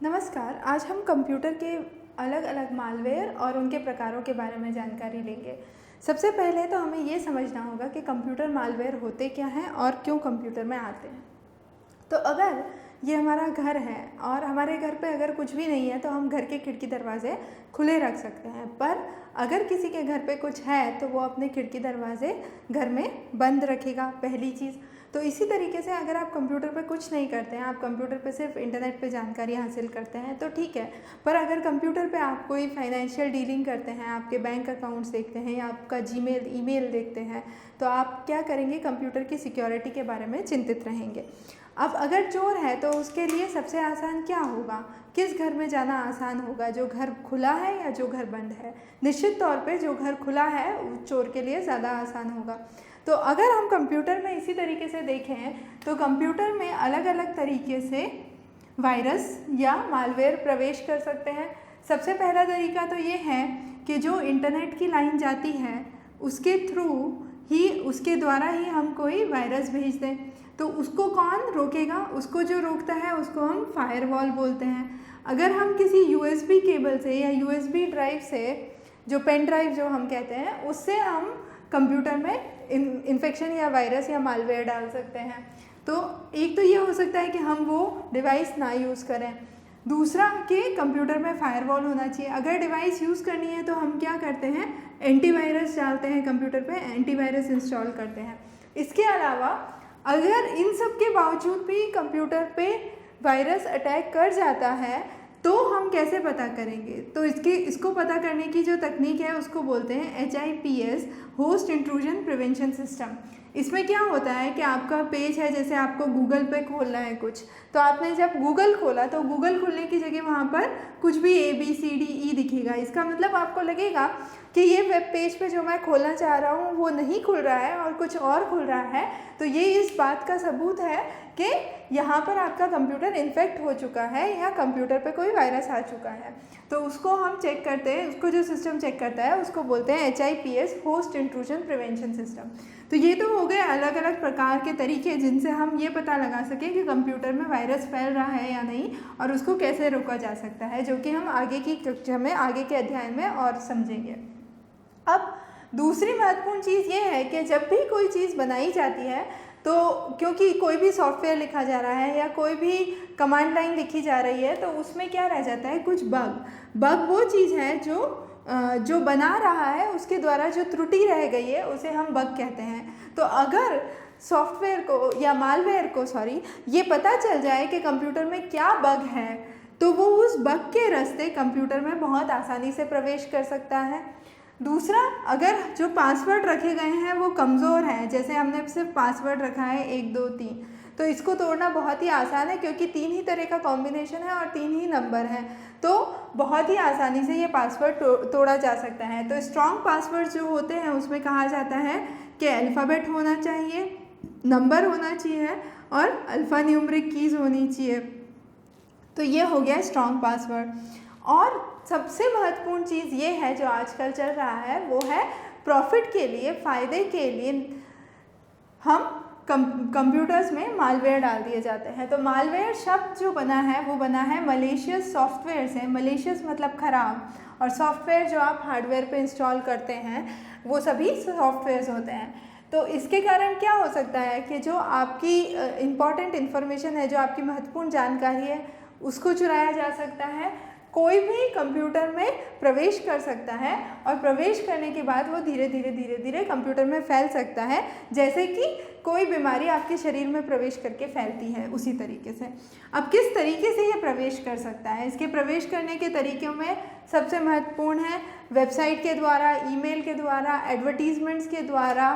नमस्कार। आज हम कंप्यूटर के अलग अलग मालवेयर और उनके प्रकारों के बारे में जानकारी लेंगे। सबसे पहले तो हमें ये समझना होगा कि कंप्यूटर मालवेयर होते क्या हैं और क्यों कंप्यूटर में आते हैं। तो अगर ये हमारा घर है और हमारे घर पे अगर कुछ भी नहीं है तो हम घर के खिड़की दरवाजे खुले रख सकते हैं, पर अगर किसी के घर पे कुछ है तो वो अपने खिड़की दरवाजे घर में बंद रखेगा, पहली चीज़। तो इसी तरीके से अगर आप कंप्यूटर पे कुछ नहीं करते हैं, आप कंप्यूटर पे सिर्फ इंटरनेट पे जानकारी हासिल करते हैं तो ठीक है, पर अगर कंप्यूटर पे आप कोई फाइनेंशियल डीलिंग करते हैं, आपके बैंक अकाउंट्स देखते हैं या आपका जीमेल ईमेल देखते हैं, तो आप क्या करेंगे, कंप्यूटर की सिक्योरिटी के बारे में चिंतित रहेंगे। अब अगर चोर है तो उसके लिए सबसे आसान क्या होगा, किस घर में जाना आसान होगा, जो घर खुला है या जो घर बंद है? निश्चित तौर पे जो घर खुला है चोर के लिए ज़्यादा आसान होगा। तो अगर हम कंप्यूटर में इसी तरीके से देखें तो कंप्यूटर में अलग अलग तरीके से वायरस या मालवेयर प्रवेश कर सकते हैं। सबसे पहला तरीका तो ये है कि जो इंटरनेट की लाइन जाती है उसके थ्रू ही, उसके द्वारा ही हम कोई वायरस भेज दें। तो उसको कौन रोकेगा? उसको जो रोकता है उसको हम फायरवॉल बोलते हैं। अगर हम किसी यूएसबी केबल से या यूएसबी ड्राइव से, जो पेन ड्राइव जो हम कहते हैं, उससे हम कंप्यूटर में इन्फेक्शन या वायरस या मालवेयर डाल सकते हैं। तो एक तो ये हो सकता है कि हम वो डिवाइस ना यूज़ करें। दूसरा कि कंप्यूटर में फायरवॉल होना चाहिए। अगर डिवाइस यूज़ करनी है तो हम क्या करते हैं, एंटीवायरस डालते हैं कंप्यूटर पे, एंटीवायरस इंस्टॉल करते हैं। इसके अलावा अगर इन सब के बावजूद भी कंप्यूटर पे वायरस अटैक कर जाता है तो हम कैसे पता करेंगे? तो इसको पता करने की जो तकनीक है उसको बोलते हैं HIPS, host intrusion prevention system. इसमें क्या होता है कि आपका पेज है, जैसे आपको गूगल पे खोलना है कुछ, तो आपने जब गूगल खोला तो गूगल खुलने की जगह वहाँ पर कुछ भी ABCDE दिखेगा। इसका मतलब आपको लगेगा कि ये वेब पेज पे जो मैं खोलना चाह रहा हूँ वो नहीं खुल रहा है और कुछ और खुल रहा है। तो ये इस बात का सबूत है कि यहाँ पर आपका कंप्यूटर इन्फेक्ट हो चुका है या कंप्यूटर पे कोई वायरस आ चुका है। तो उसको हम चेक करते हैं, उसको जो सिस्टम चेक करता है उसको बोलते हैं HIPS, host intrusion prevention system. तो ये तो हो गए अलग अलग प्रकार के तरीके जिनसे हम ये पता लगा सकें कि कंप्यूटर में वायरस फैल रहा है या नहीं और उसको कैसे रोका जा सकता है, जो कि हम आगे की कक्षा में, आगे के अध्याय में और समझेंगे। अब दूसरी महत्वपूर्ण चीज़ ये है कि जब भी कोई चीज़ बनाई जाती है तो क्योंकि कोई भी सॉफ्टवेयर लिखा जा रहा है या कोई भी कमांड लाइन लिखी जा रही है तो उसमें क्या रह जाता है, कुछ बग वो चीज़ है जो बना रहा है उसके द्वारा जो त्रुटि रह गई है उसे हम बग कहते हैं। तो अगर सॉफ्टवेयर को या मालवेयर को ये पता चल जाए कि कंप्यूटर में क्या बग है तो वो उस बग के रास्ते कंप्यूटर में बहुत आसानी से प्रवेश कर सकता है। दूसरा, अगर जो पासवर्ड रखे गए हैं वो कमज़ोर हैं, जैसे हमने सिर्फ पासवर्ड रखा है 1 2 3, तो इसको तोड़ना बहुत ही आसान है क्योंकि 3 ही तरह का कॉम्बिनेशन है और 3 ही नंबर हैं, तो बहुत ही आसानी से ये पासवर्ड तोड़ा जा सकता है। तो स्ट्रॉन्ग पासवर्ड जो होते हैं उसमें कहा जाता है कि अल्फ़ाबेट होना चाहिए, नंबर होना चाहिए और अल्फ़ा न्यूमरिक कीज़ होनी चाहिए। तो ये हो गया स्ट्रॉन्ग पासवर्ड। और सबसे महत्वपूर्ण चीज़ ये है जो आजकल चल रहा है, वो है प्रॉफिट के लिए, फ़ायदे के लिए हम कंप्यूटर्स में मालवेयर डाल दिए जाते हैं। तो मालवेयर शब्द जो बना है वो बना है मलेशियस सॉफ्टवेयर से। मलेशियस मतलब ख़राब, और सॉफ्टवेयर जो आप हार्डवेयर पे इंस्टॉल करते हैं वो सभी सॉफ्टवेयर्स होते हैं। तो इसके कारण क्या हो सकता है कि जो आपकी इम्पॉर्टेंट इन्फॉर्मेशन है, जो आपकी महत्वपूर्ण जानकारी है, उसको चुराया जा सकता है। कोई भी कंप्यूटर में प्रवेश कर सकता है और प्रवेश करने के बाद वो धीरे धीरे कंप्यूटर में फैल सकता है, जैसे कि कोई बीमारी आपके शरीर में प्रवेश करके फैलती है उसी तरीके से। अब किस तरीके से ये प्रवेश कर सकता है? इसके प्रवेश करने के तरीक़ों में सबसे महत्वपूर्ण है वेबसाइट के द्वारा, ईमेल के द्वारा, एडवर्टीज़मेंट्स के द्वारा,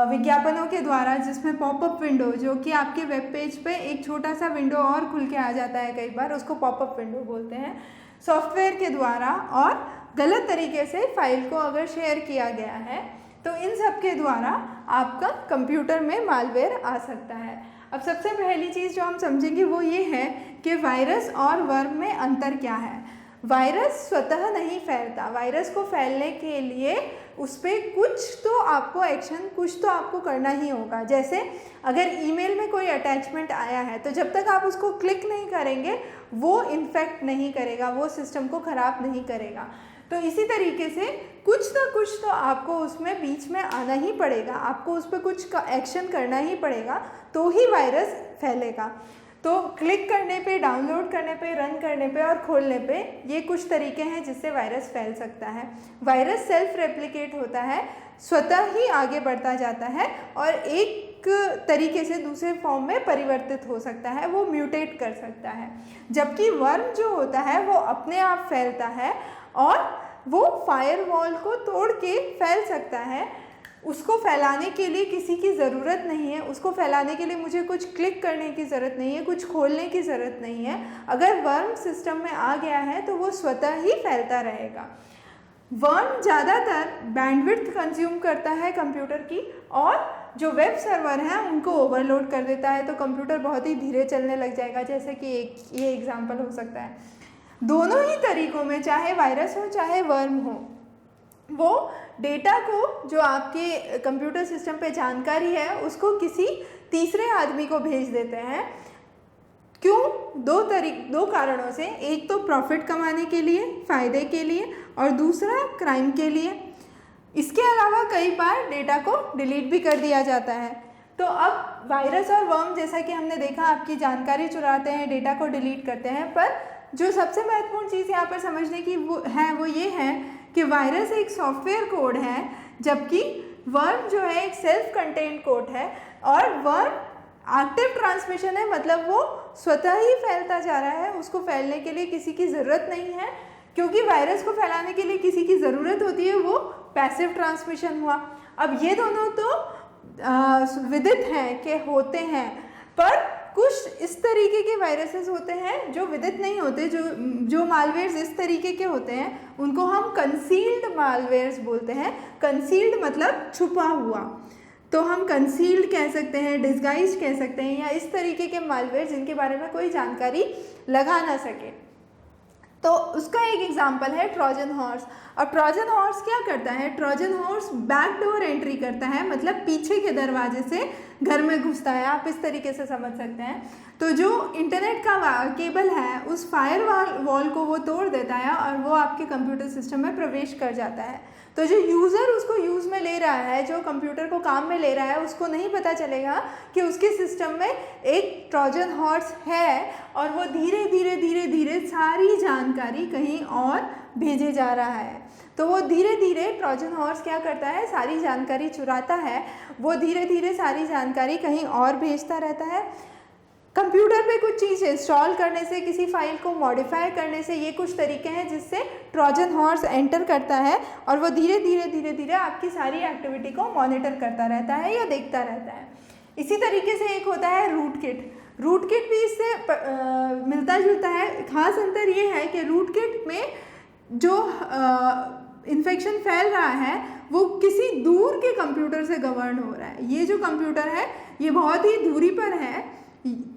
विज्ञापनों के द्वारा, जिसमें पॉपअप विंडो, जो कि आपके वेब पेज पे एक छोटा सा विंडो और खुल के आ जाता है कई बार, उसको पॉपअप विंडो बोलते हैं, सॉफ्टवेयर के द्वारा, और गलत तरीके से फाइल को अगर शेयर किया गया है तो इन सब के द्वारा आपका कंप्यूटर में मालवेयर आ सकता है। अब सबसे पहली चीज़ जो हम समझेंगे वो ये है कि वायरस और वर्म में अंतर क्या है। वायरस स्वतः नहीं फैलता, वायरस को फैलने के लिए उस पर कुछ तो आपको एक्शन, कुछ तो आपको करना ही होगा। जैसे अगर ईमेल में कोई अटैचमेंट आया है तो जब तक आप उसको क्लिक नहीं करेंगे वो इन्फेक्ट नहीं करेगा, वो सिस्टम को ख़राब नहीं करेगा। तो इसी तरीके से कुछ ना कुछ तो आपको उसमें बीच में आना ही पड़ेगा, आपको उस पर कुछ एक्शन करना ही पड़ेगा, तो ही वायरस फैलेगा। तो क्लिक करने पे, डाउनलोड करने पे, रन करने पे और खोलने पे, ये कुछ तरीके हैं जिससे वायरस फैल सकता है। वायरस सेल्फ रेप्लिकेट होता है, स्वतः ही आगे बढ़ता जाता है और एक तरीके से दूसरे फॉर्म में परिवर्तित हो सकता है, वो म्यूटेट कर सकता है। जबकि वर्म जो होता है वो अपने आप फैलता है और वो फायरवॉल को तोड़ के फैल सकता है। उसको फैलाने के लिए किसी की ज़रूरत नहीं है, उसको फैलाने के लिए मुझे कुछ क्लिक करने की ज़रूरत नहीं है, कुछ खोलने की ज़रूरत नहीं है। अगर वर्म सिस्टम में आ गया है तो वो स्वतः ही फैलता रहेगा। वर्म ज़्यादातर बैंडविड्थ कंज्यूम करता है कंप्यूटर की, और जो वेब सर्वर हैं उनको ओवरलोड कर देता है, तो कंप्यूटर बहुत ही धीरे चलने लग जाएगा। जैसे कि ये एग्जाम्पल हो सकता है। दोनों ही तरीक़ों में, चाहे वायरस हो चाहे वर्म हो, वो डेटा को, जो आपके कंप्यूटर सिस्टम पे जानकारी है, उसको किसी तीसरे आदमी को भेज देते हैं। क्यों? दो कारणों से। एक तो प्रॉफिट कमाने के लिए, फ़ायदे के लिए, और दूसरा क्राइम के लिए। इसके अलावा कई बार डेटा को डिलीट भी कर दिया जाता है। तो अब वायरस और वर्म, जैसा कि हमने देखा, आपकी जानकारी चुराते हैं, डेटा को डिलीट करते हैं, पर जो सबसे महत्वपूर्ण चीज़ यहाँ पर समझने की वो ये है कि वायरस एक सॉफ्टवेयर कोड है, जबकि वर्म जो है एक सेल्फ कंटेन्ड कोड है। और वर्म एक्टिव ट्रांसमिशन है, मतलब वो स्वतः ही फैलता जा रहा है, उसको फैलने के लिए किसी की ज़रूरत नहीं है। क्योंकि वायरस को फैलाने के लिए किसी की ज़रूरत होती है, वो पैसिव ट्रांसमिशन हुआ। अब ये दोनों तो विदित हैं कि होते हैं, पर कुछ इस तरीके के वायरसेस होते हैं जो विदित नहीं होते। जो मालवेयर्स इस तरीके के होते हैं उनको हम कंसील्ड मालवेयर्स बोलते हैं। कंसील्ड मतलब छुपा हुआ, तो हम कंसील्ड कह सकते हैं, डिस्गाइज्ड कह सकते हैं, या इस तरीके के मालवेयर जिनके बारे में कोई जानकारी लगा ना सके। तो उसका एक एग्जाम्पल है ट्रोजन हॉर्स। और ट्रोजन हॉर्स क्या करता है? ट्रोजन हॉर्स बैकडोर एंट्री करता है, मतलब पीछे के दरवाजे से घर में घुसता है। आप इस तरीके से समझ सकते हैं। तो जो इंटरनेट का केबल है, उस फायर वॉल को वो तोड़ देता है और वो आपके कंप्यूटर सिस्टम में प्रवेश कर जाता है। तो जो यूज़र उसको यूज़ में ले रहा है, जो कंप्यूटर को काम में ले रहा है, उसको नहीं पता चलेगा कि उसके सिस्टम में एक ट्रोजन हॉर्स है, और वो धीरे धीरे धीरे धीरे सारी जानकारी कहीं और भेजे जा रहा है। तो वो धीरे धीरे ट्रोजन हॉर्स क्या करता है? सारी जानकारी चुराता है। वो धीरे धीरे सारी जानकारी कहीं और भेजता रहता है। कंप्यूटर पे कुछ चीज़ इंस्टॉल करने से, किसी फाइल को मॉडिफाई करने से, ये कुछ तरीके हैं जिससे ट्रोजन हॉर्स एंटर करता है, और वो धीरे धीरे धीरे धीरे आपकी सारी एक्टिविटी को मॉनिटर करता रहता है या देखता रहता है। इसी तरीके से एक होता है रूट किट। रूट किट भी इससे मिलता जुलता है। खास अंतर ये है कि रूट किट में जो इन्फेक्शन फैल रहा है वो किसी दूर के कंप्यूटर से गवर्न हो रहा है। ये जो कंप्यूटर है ये बहुत ही दूरी पर है,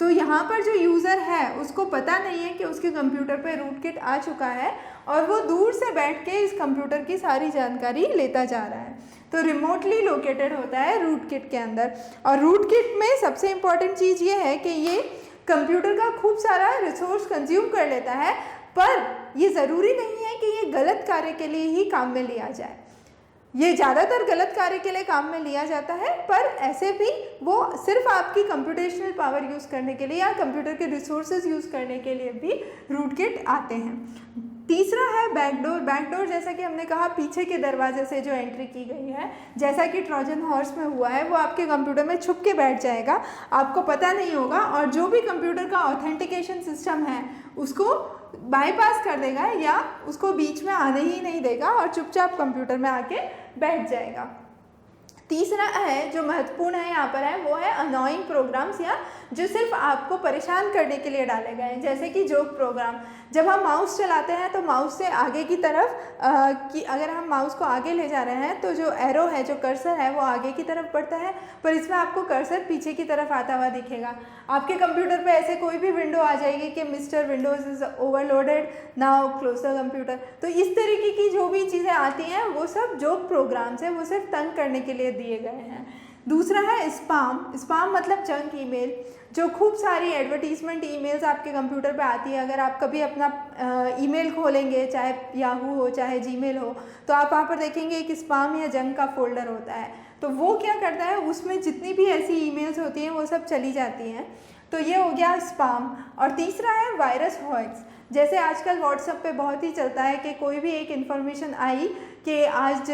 तो यहाँ पर जो यूज़र है उसको पता नहीं है कि उसके कंप्यूटर पर रूट किट आ चुका है, और वो दूर से बैठ के इस कंप्यूटर की सारी जानकारी लेता जा रहा है। तो रिमोटली लोकेटेड होता है रूट किट के अंदर। और रूट किट में सबसे इम्पॉर्टेंट चीज़ ये है कि ये कंप्यूटर का खूब सारा रिसोर्स कंज्यूम कर लेता है, पर ये ज़रूरी नहीं है कि ये गलत कार्य के लिए ही काम में लिया जाए। ये ज़्यादातर गलत कार्य के लिए काम में लिया जाता है, पर ऐसे भी वो सिर्फ आपकी कंप्यूटेशनल पावर यूज़ करने के लिए या कंप्यूटर के रिसोर्सेज यूज़ करने के लिए भी रूट किट आते हैं। तीसरा है बैकडोर। बैकडोर, जैसा कि हमने कहा, पीछे के दरवाजे से जो एंट्री की गई है, जैसा कि ट्रोजन हॉर्स में हुआ है, वो आपके कंप्यूटर में छुप के बैठ जाएगा, आपको पता नहीं होगा, और जो भी कंप्यूटर का ऑथेंटिकेशन सिस्टम है उसको बाईपास कर देगा या उसको बीच में आने ही नहीं देगा और चुपचाप कंप्यूटर में आके बैठ जाएगा। तीसरा है जो महत्वपूर्ण है यहाँ पर है वो है अनोइंग प्रोग्राम्स, या जो सिर्फ आपको परेशान करने के लिए डाले गए हैं, जैसे कि जोक प्रोग्राम। जब हम माउस चलाते हैं तो माउस से आगे की तरफ कि अगर हम माउस को आगे ले जा रहे हैं तो जो एरो है, जो कर्सर है वो आगे की तरफ बढ़ता है, पर इसमें आपको कर्सर पीछे की तरफ आता हुआ दिखेगा। आपके कंप्यूटर पे ऐसे कोई भी विंडो आ जाएगी कि mister Windows is overloaded, now close the computer. तो इस तरीके की जो भी चीज़ें आती हैं वो सब जोक प्रोग्राम्स हैं, वो सिर्फ तंग करने के लिए दिए गए हैं। दूसरा है स्पाम। स्पाम मतलब जंक ईमेल, जो खूब सारी एडवर्टीजमेंट ईमेल्स आपके कंप्यूटर पे आती है। अगर आप कभी अपना ईमेल खोलेंगे, चाहे याहू हो चाहे जीमेल हो, तो आप वहाँ पर देखेंगे एक स्पाम या जंक का फोल्डर होता है। तो वो क्या करता है, उसमें जितनी भी ऐसी ईमेल्स होती हैं वो सब चली जाती हैं। तो ये हो गया स्पाम। और तीसरा है वायरस हॉइट्स। जैसे आजकल व्हाट्सएप पे बहुत ही चलता है कि कोई भी एक इन्फॉर्मेशन आई कि आज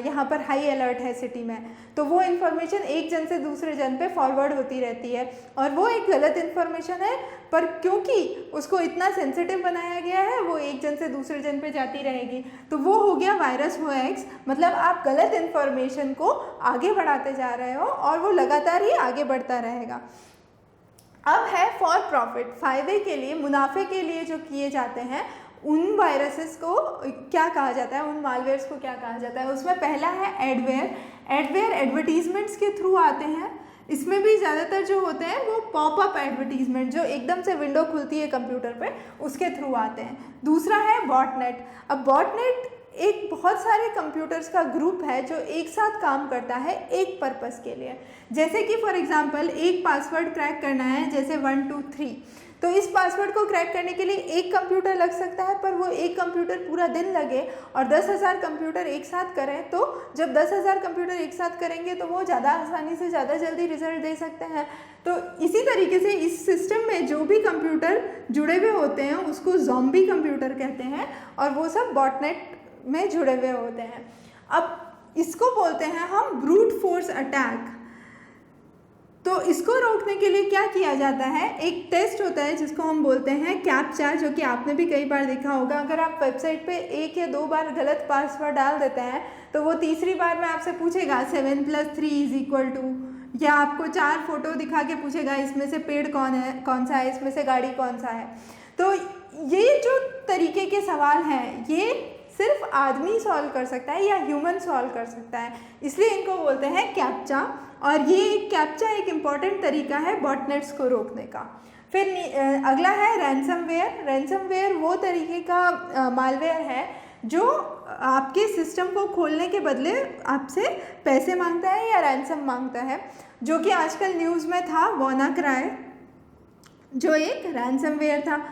यहाँ पर हाई अलर्ट है सिटी में, तो वो इन्फॉर्मेशन एक जन से दूसरे जन पे फॉरवर्ड होती रहती है, और वो एक गलत इन्फॉर्मेशन है, पर क्योंकि उसको इतना सेंसिटिव बनाया गया है वो एक जन से दूसरे जन पे जाती रहेगी। तो वो हो गया वायरस होएक्स, मतलब आप गलत इन्फॉर्मेशन को आगे बढ़ाते जा रहे हो और वो लगातार ही आगे बढ़ता रहेगा। अब है फॉर प्रॉफिट, फ़ायदे के लिए, मुनाफे के लिए जो किए जाते हैं, उन वायरसेस को क्या कहा जाता है, उन मालवेयर्स को क्या कहा जाता है। उसमें पहला है एडवेयर। एडवेयर एडवर्टीजमेंट्स के थ्रू आते हैं। इसमें भी ज़्यादातर जो होते हैं वो पॉपअप एडवर्टीजमेंट, जो एकदम से विंडो खुलती है कंप्यूटर पे, उसके थ्रू आते हैं। दूसरा है बॉटनेट। अब बॉटनेट एक बहुत सारे कंप्यूटर्स का ग्रुप है जो एक साथ काम करता है एक पर्पस के लिए। जैसे कि फॉर एग्जांपल एक पासवर्ड क्रैक करना है, जैसे 1 2 3, तो इस पासवर्ड को क्रैक करने के लिए एक कंप्यूटर लग सकता है, पर वो एक कंप्यूटर पूरा दिन लगे और 10,000 कंप्यूटर एक साथ करें, तो जब 10,000 कंप्यूटर एक साथ करेंगे तो वो ज़्यादा आसानी से ज़्यादा जल्दी रिजल्ट दे सकते हैं। तो इसी तरीके से इस सिस्टम में जो भी कंप्यूटर जुड़े हुए होते हैं उसको ज़ॉम्बी कंप्यूटर कहते हैं, और वो सब बॉटनेट में जुड़े हुए होते हैं। अब इसको बोलते हैं हम ब्रूट फोर्स अटैक। तो इसको रोकने के लिए क्या किया जाता है, एक टेस्ट होता है जिसको हम बोलते हैं कैप्चा, जो कि आपने भी कई बार देखा होगा। अगर आप वेबसाइट पे 1 या 2 बार गलत पासवर्ड डाल देते हैं तो वो तीसरी बार में आपसे पूछेगा 7 + 3 = 2, या आपको 4 फोटो दिखा के पूछेगा इसमें से पेड़ कौन सा है, इसमें से गाड़ी कौन सा है। तो ये जो तरीके के सवाल हैं ये सिर्फ आदमी सॉल्व कर सकता है या ह्यूमन सॉल्व कर सकता है, इसलिए इनको बोलते हैं कैप्चा। और ये कैप्चा एक इम्पॉर्टेंट तरीका है बॉटनेट्स को रोकने का। फिर अगला है रैंसमवेयर। रैंसमवेयर वो तरीके का मालवेयर है जो आपके सिस्टम को खोलने के बदले आपसे पैसे मांगता है या रैंसम मांगता है, जो कि आजकल न्यूज़ में था WannaCry, जो एक रैंसमवेयर था।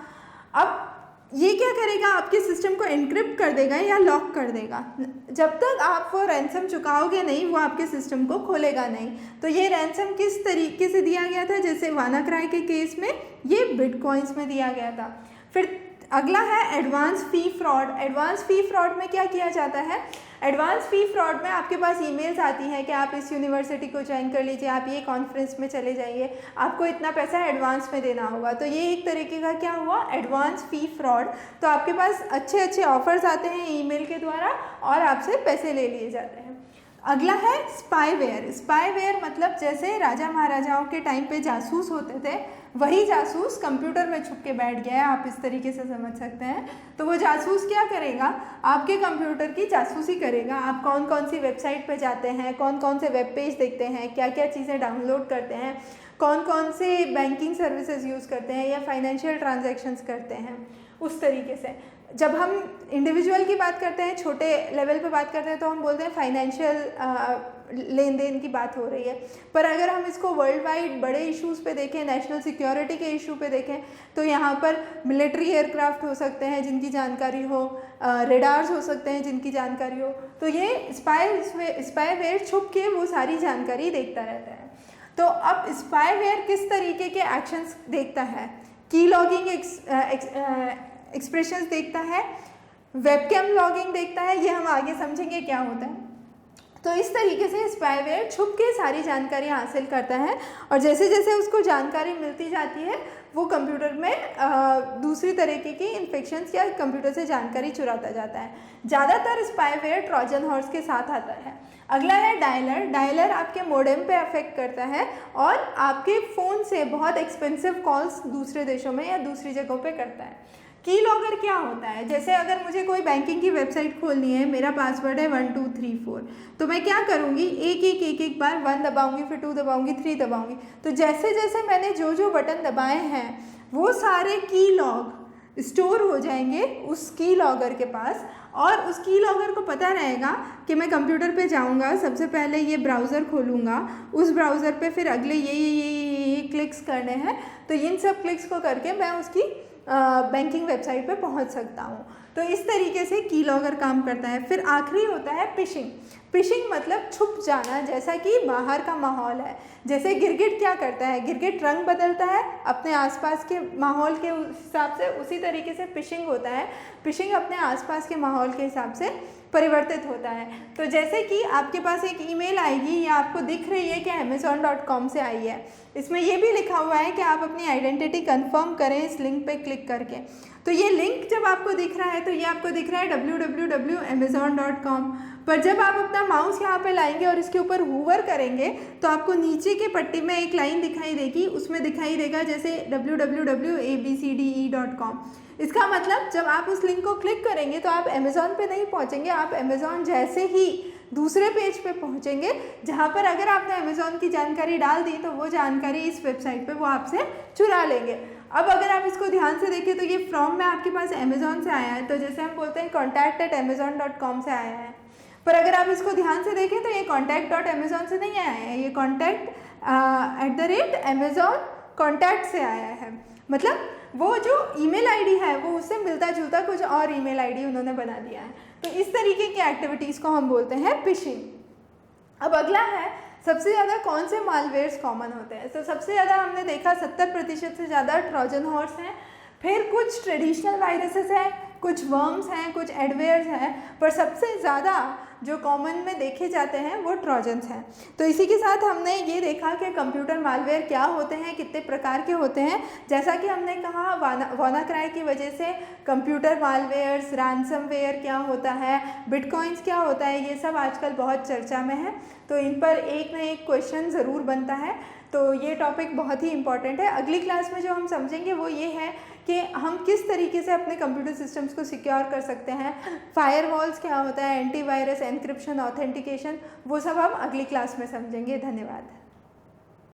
अब ये क्या करेगा, आपके सिस्टम को एनक्रिप्ट कर देगा या लॉक कर देगा। जब तक आप वो रैंसम चुकाओगे नहीं वो आपके सिस्टम को खोलेगा नहीं। तो ये रैंसम किस तरीके से दिया गया था, जैसे WannaCry के केस में ये बिटकॉइंस में दिया गया था। फिर अगला है एडवांस फ़ी फ्रॉड। एडवांस फ़ी फ्रॉड में क्या किया जाता है, एडवांस फ़ी फ्रॉड में आपके पास ईमेल्स आती हैं कि आप इस यूनिवर्सिटी को ज्वाइन कर लीजिए, आप ये कॉन्फ्रेंस में चले जाइए, आपको इतना पैसा एडवांस में देना होगा। तो ये एक तरीके का क्या हुआ, एडवांस फ़ी फ्रॉड। तो आपके पास अच्छे अच्छे ऑफर्स आते हैं ईमेल के द्वारा और आपसे पैसे ले लिए जाते हैं। अगला है स्पाईवेयर। स्पाईवेयर मतलब जैसे राजा महाराजाओं के टाइम पे जासूस होते थे, वही जासूस कंप्यूटर में छुप के बैठ गया है, आप इस तरीके से समझ सकते हैं। तो वो जासूस क्या करेगा, आपके कंप्यूटर की जासूसी करेगा। आप कौन कौन सी वेबसाइट पे जाते हैं, कौन कौन से वेब पेज देखते हैं, क्या क्या चीज़ें डाउनलोड करते हैं, कौन कौन से बैंकिंग सर्विसेज यूज़ करते हैं या फाइनेंशियल ट्रांजैक्शंस करते हैं, उस तरीके से। जब हम इंडिविजुअल की बात करते हैं, छोटे लेवल पे बात करते हैं, तो हम बोलते हैं फाइनेंशियल लेन देन की बात हो रही है। पर अगर हम इसको वर्ल्ड वाइड बड़े इश्यूज़ पे देखें, नेशनल सिक्योरिटी के इशू पे देखें, तो यहाँ पर मिलिट्री एयरक्राफ्ट हो सकते हैं जिनकी जानकारी हो, रेडार्स हो सकते हैं जिनकी जानकारी हो। तो ये स्पाईवेयर छुप के वो सारी जानकारी देखता रहता है। तो अब स्पाईवेयर किस तरीके के एक्शंस देखता है, की लॉगिंग एक्सप्रेशंस देखता है, वेबकैम लॉगिंग देखता है, ये हम आगे समझेंगे क्या होता है। तो इस तरीके से स्पाईवेयर छुप के सारी जानकारी हासिल करता है और जैसे जैसे उसको जानकारी मिलती जाती है वो कंप्यूटर में दूसरी तरीके की इन्फेक्शंस या कंप्यूटर से जानकारी चुराता जाता है। ज़्यादातर स्पाईवेयर ट्रोजन हॉर्स के साथ आता है। अगला है डायलर। डायलर आपके मोडेम पे अफेक्ट करता है और आपके फ़ोन से बहुत एक्सपेंसिव कॉल्स दूसरे देशों में या दूसरी जगहों पे करता है। की लॉगर क्या होता है? जैसे अगर मुझे कोई बैंकिंग की वेबसाइट खोलनी है, मेरा पासवर्ड है 1234, तो मैं क्या करूँगी, एक बार 1 दबाऊँगी, फिर 2 दबाऊँगी, 3 दबाऊँगी। तो जैसे जैसे मैंने जो जो बटन दबाए हैं वो सारे की लॉग स्टोर हो जाएंगे उस की लॉगर के पास, और उस की लॉगर को पता रहेगा कि मैं कंप्यूटर पे जाऊँगा, सबसे पहले ये ब्राउज़र खोलूँगा, उस ब्राउज़र पे फिर अगले ये क्लिक्स करने हैं, तो इन सब क्लिक्स को करके मैं उसकी बैंकिंग वेबसाइट पे पहुंच सकता हूं। तो इस तरीके से की लॉगर काम करता है। फिर आखिरी होता है फिशिंग। फिशिंग मतलब छुप जाना, जैसा कि बाहर का माहौल है। जैसे गिरगिट क्या करता है, गिरगिट रंग बदलता है अपने आसपास के माहौल के हिसाब से, उसी तरीके से फिशिंग होता है। फिशिंग अपने आसपास के माहौल के हिसाब से परिवर्तित होता है। तो जैसे कि आपके पास एक ईमेल आएगी या आपको दिख रही है कि amazon.com से आई है, इसमें ये भी लिखा हुआ है कि आप अपनी आइडेंटिटी कंफर्म करें इस लिंक पे क्लिक करके। तो ये लिंक जब आपको दिख रहा है तो ये आपको दिख रहा है www.amazon.com, पर जब आप अपना माउस यहाँ पे लाएंगे और इसके ऊपर हूवर करेंगे तो आपको नीचे के पट्टी में एक लाइन दिखाई देगी, उसमें दिखाई देगा जैसे www.abcde.com। इसका मतलब जब आप उस लिंक को क्लिक करेंगे तो आप अमेज़ॉन पे नहीं पहुँचेंगे, आप अमेज़ॉन जैसे ही दूसरे पेज पे पहुँचेंगे, जहाँ पर अगर आपने अमेज़ॉन की जानकारी डाल दी तो वो जानकारी इस वेबसाइट पे वो आपसे चुरा लेंगे। अब अगर आप इसको ध्यान से देखें तो ये फ्रॉम में आपके पास अमेज़ॉन से आया है, तो जैसे हम बोलते हैं contact@amazon.com से आया है, पर अगर आप इसको ध्यान से देखें तो ये contact.amazon से नहीं आया है, ये contact@amazon कॉन्टैक्ट से आया है। मतलब वो जो ईमेल आईडी है वो उससे मिलता जुलता कुछ और ईमेल आईडी उन्होंने बना दिया है। तो इस तरीके की एक्टिविटीज़ को हम बोलते हैं फिशिंग। अब अगला है सबसे ज़्यादा कौन से मालवेयर्स कॉमन होते हैं। तो सबसे ज़्यादा हमने देखा 70% से ज़्यादा ट्रोजन हॉर्स हैं, फिर कुछ ट्रेडिशनल वायरसेस हैं, कुछ वर्म्स हैं, कुछ एडवेयर्स हैं, पर सबसे ज़्यादा जो कॉमन में देखे जाते हैं वो ट्रोजन्स हैं। तो इसी के साथ हमने ये देखा कि कंप्यूटर मालवेयर क्या होते हैं, कितने प्रकार के होते हैं। जैसा कि हमने कहा वानाक्राई की वजह से कंप्यूटर मालवेयर्स, रैंसमवेयर क्या होता है, बिटकॉइंस क्या होता है, ये सब आजकल बहुत चर्चा में है। तो इन पर एक ना एक क्वेश्चन ज़रूर बनता है, तो ये टॉपिक बहुत ही इंपॉर्टेंट है। अगली क्लास में जो हम समझेंगे वो ये है कि हम किस तरीके से अपने कंप्यूटर सिस्टम्स को सिक्योर कर सकते हैं, फायरवॉल्स क्या होता है, एंटीवायरस, एन्क्रिप्शन, ऑथेंटिकेशन, वो सब हम अगली क्लास में समझेंगे। धन्यवाद।